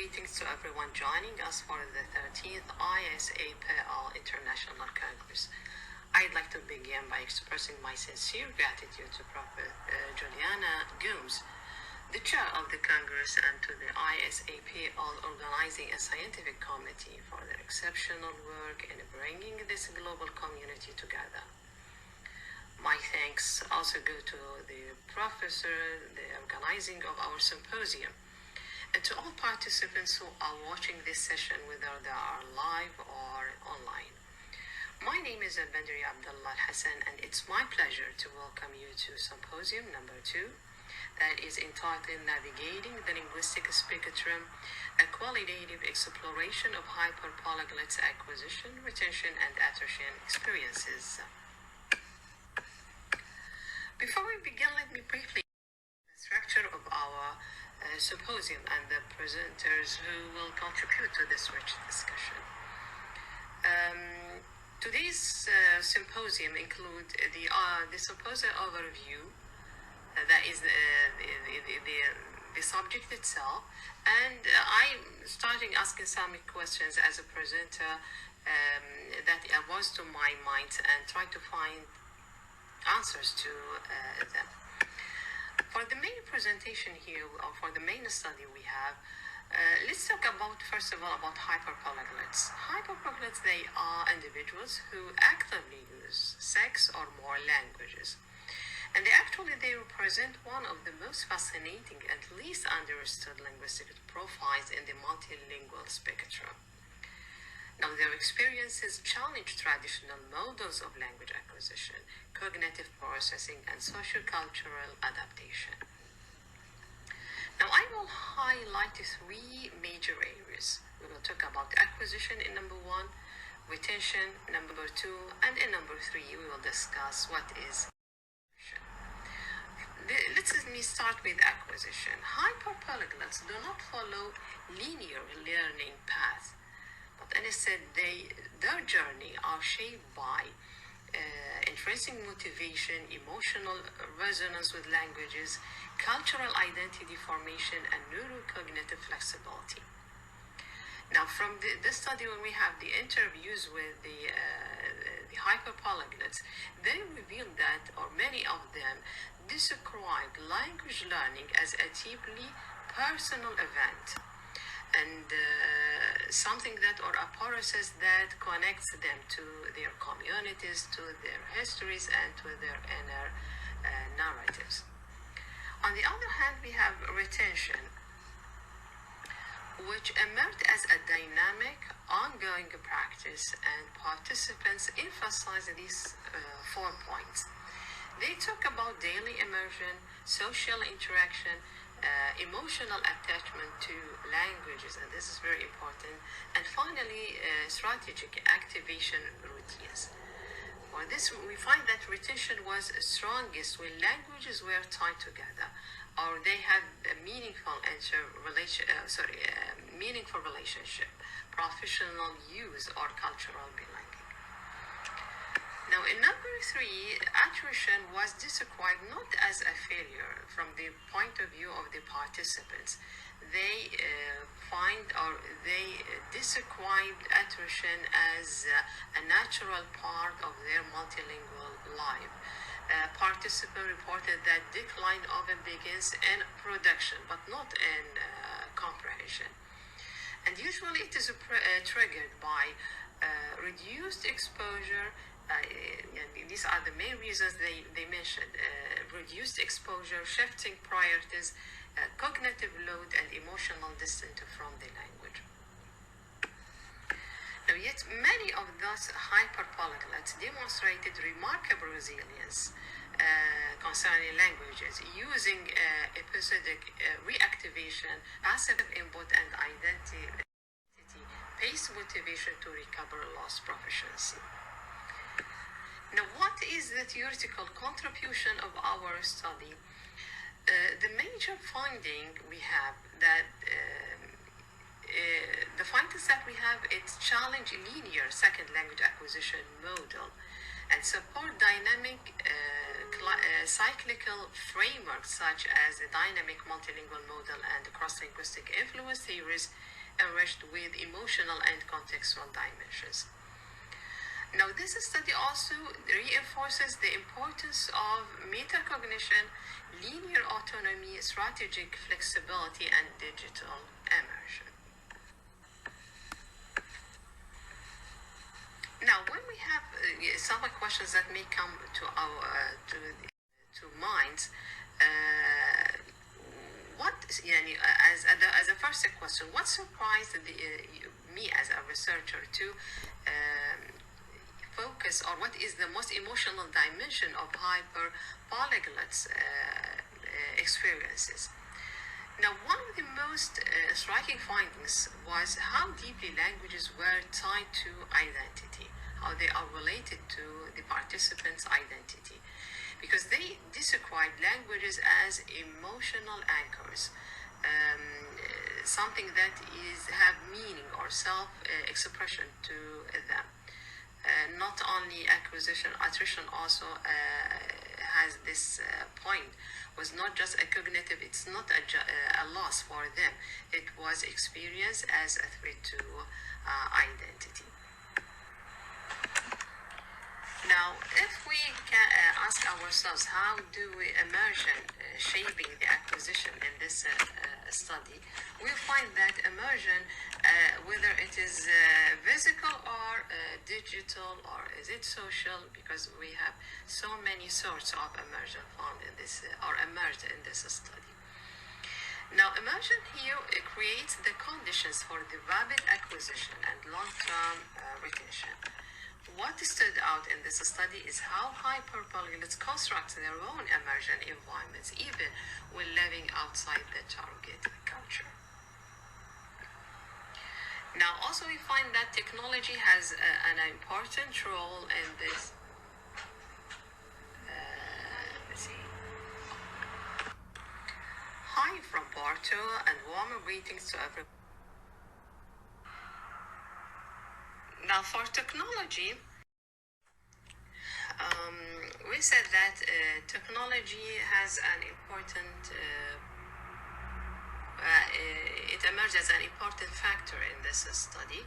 greetings to everyone joining us for the 13th ISAPL International Congress. I'd like to begin by expressing my sincere gratitude to Prophet Juliana Gooms, the chair of the Congress, and to the ISAPL organizing a scientific committee for their exceptional work in bringing this global community together. My thanks also go to the professor, the organizing of our symposium, and to all participants who are watching this session, whether they are live or online. My name is AlBandary Abdullah Alhassan, and it's my pleasure to welcome you to Symposium number 2, that is entitled Navigating the Linguistic Spectrum, a Qualitative Exploration of Hyperpolyglots Acquisition, Retention, and Attrition Experiences. Before we begin, let me briefly the structure of our symposium and the presenters who will contribute to this rich discussion. Today's symposium include the symposium overview, that is the subject itself, and I'm starting asking some questions as a presenter that was to my mind and try to find answers to them. For the main presentation here, or for the main study we have, let's talk about, first of all, about hyperpolyglots. Hyperpolyglots, they are individuals who actively use 6 or more languages. And they represent one of the most fascinating and least understood linguistic profiles in the multilingual spectrum. Now, their experiences challenge traditional models of language acquisition, cognitive processing, and sociocultural adaptation. Now, I will highlight 3 major areas. We will talk about acquisition in number 1, retention, number 2, and in number 3, we will discuss what is attrition. Let me start with acquisition. Hyperpolyglots do not follow linear learning paths, but instead their journey are shaped by intrinsic motivation, emotional resonance with languages, cultural identity formation, and neurocognitive flexibility. Now, from this study, when we have the interviews with the hyperpolyglots, they revealed that, or many of them, describe language learning as a deeply personal event, and something that, or a process that connects them to their communities, to their histories, and to their inner narratives. On the other hand, we have retention, which emerged as a dynamic, ongoing practice, and participants emphasize these 4 points. They talk about daily immersion, social interaction, emotional attachment to languages, and this is very important, and finally strategic activation routines. For this, we find that retention was strongest when languages were tied together, or they had a meaningful relationship, professional use, or cultural belonging. Now, in number 3, attrition was described not as a failure from the point of view of the participants. They described attrition as a natural part of their multilingual life. Participants reported that decline often begins in production, but not in comprehension. And usually it is triggered by reduced exposure. And these are the main reasons they mentioned: reduced exposure, shifting priorities, cognitive load, and emotional distance from the language. Now, yet many of those hyperpolyglots demonstrated remarkable resilience concerning languages, using episodic reactivation, passive input, and identity-based motivation to recover lost proficiency. Now, what is the theoretical contribution of our study? The major finding we have that the findings that we have, it's challenge linear second language acquisition model and support dynamic cyclical frameworks such as the dynamic multilingual model and cross-linguistic influence theories enriched with emotional and contextual dimensions. Now, this study also reinforces the importance of metacognition, linear autonomy, strategic flexibility, and digital immersion. Now, when we have some questions that may come to our to minds, as a first question, what surprised me as a researcher to focus, or what is the most emotional dimension of hyperpolyglots experiences? Now, one of the most striking findings was how deeply languages were tied to identity, how they are related to the participants' identity, because they described languages as emotional anchors, something that have meaning or self-expression to them. Not only acquisition, attrition also has this point, was not just a cognitive, it's not a loss for them, it was experienced as a threat to identity. Now, if we can ask ourselves, how do we immersion shaping the acquisition in this study, we find that immersion, whether it is physical or digital, or is it social, because we have so many sorts of immersion found in this, or emerged in this study. Now, immersion here creates the conditions for the rapid acquisition and long-term retention. What stood out in this study is how hyperpolyglots construct their own immersion environments, even when living outside the target culture. Now, also we find that technology has an important role in this. Let's see. Hi from Porto, and warm greetings to everyone. Now, for technology, we said that technology has an important, it emerged as an important factor in this study,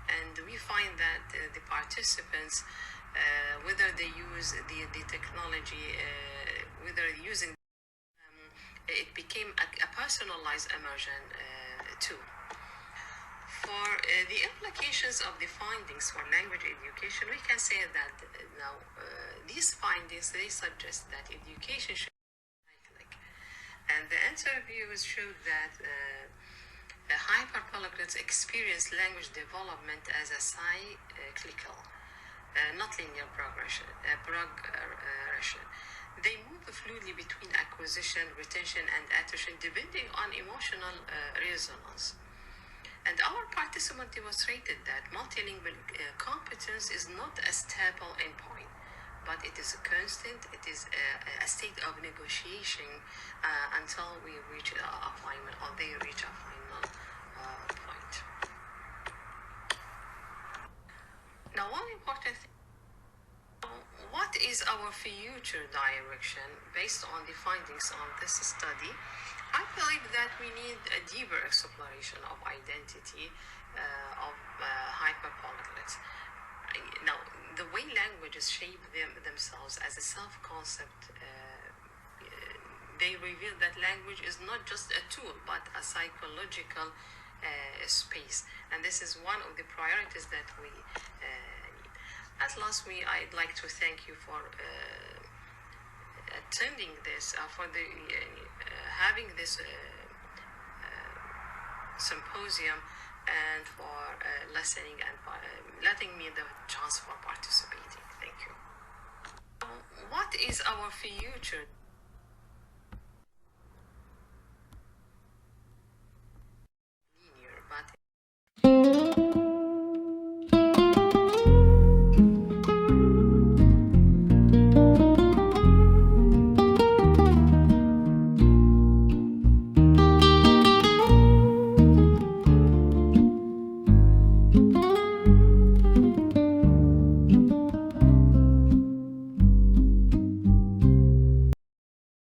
and we find that the participants, whether they use the technology, whether using, it became a personalized immersion tool. For the implications of the findings for language education, we can say that now these findings, they suggest that education should be cyclic. And the interviews showed that hyperpolyglots experience language development as a cyclical, not linear progression. They move fluidly between acquisition, retention, and attrition, depending on emotional resonance. And our participant demonstrated that multilingual competence is not a stable endpoint, but it is a constant, it is a state of negotiation until we reach a final, or they reach a final point. Now, one important thing, what is our future direction based on the findings of this study? I believe that we need a deeper exploration of identity of hyperpolyglots. Now, the way languages shape themselves as a self-concept, they reveal that language is not just a tool, but a psychological space. And this is one of the priorities that we need. At last, I'd like to thank you for attending this, for having this symposium, and for listening and letting me the chance for participating. Thank you. What is our future?